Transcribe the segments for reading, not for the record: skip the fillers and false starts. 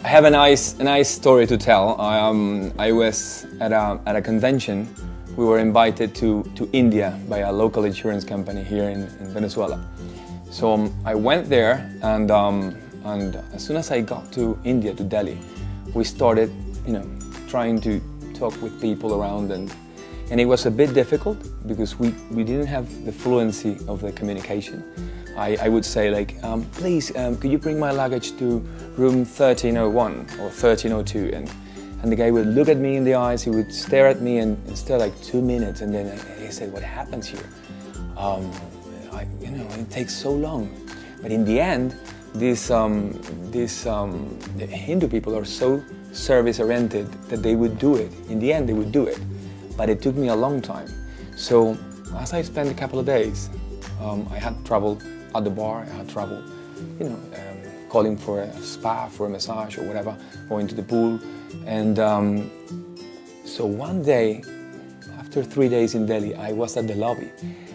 I have a nice story to tell. I was at a convention. We were invited to India by a local insurance company here in Venezuela. So I went there, and as soon as I got to India, to Delhi, we started, trying to talk with people around, and it was a bit difficult because we didn't have the fluency of the communication. I would say like, please, could you bring my luggage to room 1301 or 1302? And the guy would look at me in the eyes, he would stare at me and stare like 2 minutes, and then he said, what happens here? It takes so long. But in the end, these Hindu people are so service-oriented that they would do it. In the end, they would do it. But it took me a long time. So as I spent a couple of days, I had trouble at the bar, I had trouble, calling for a spa, for a massage or whatever, going to the pool. And so one day, after 3 days in Delhi, I was at the lobby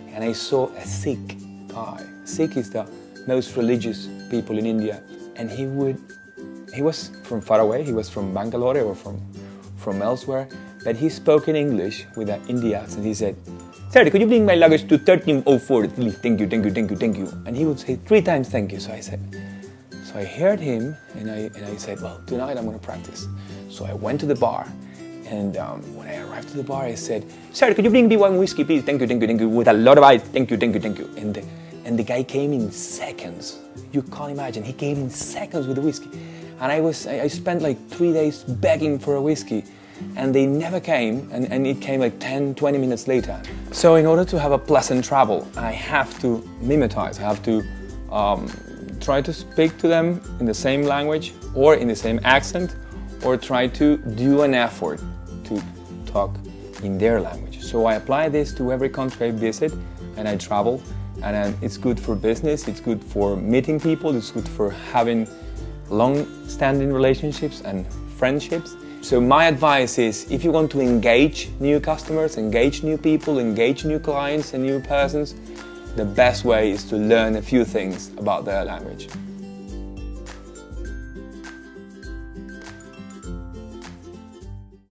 and I saw a Sikh guy. Sikh is the most religious people in India, and he was from far away, he was from Bangalore or from elsewhere, but he spoke in English with an Indian accent. He said, "Sir, could you bring my luggage to 1304, please? Thank you, thank you, thank you, thank you." And he would say 3 times thank you. So I heard him, and I said, well, tonight I'm going to practice. So I went to the bar, and when I arrived to the bar, I said, "Sir, could you bring me one whiskey, please? Thank you, thank you, thank you, with a lot of ice. Thank you, thank you, thank you." And the guy came in seconds. You can't imagine. He came in seconds with the whiskey. And I spent like 3 days begging for a whiskey, and they never came, and it came like 10, 20 minutes later. So in order to have a pleasant travel, I have to mimetize, I have to try to speak to them in the same language or in the same accent, or try to do an effort to talk in their language. So I apply this to every country I visit and I travel, and it's good for business, it's good for meeting people, it's good for having long-standing relationships and friendships. So my advice is, if you want to engage new customers, engage new people, engage new clients and new persons, the best way is to learn a few things about their language.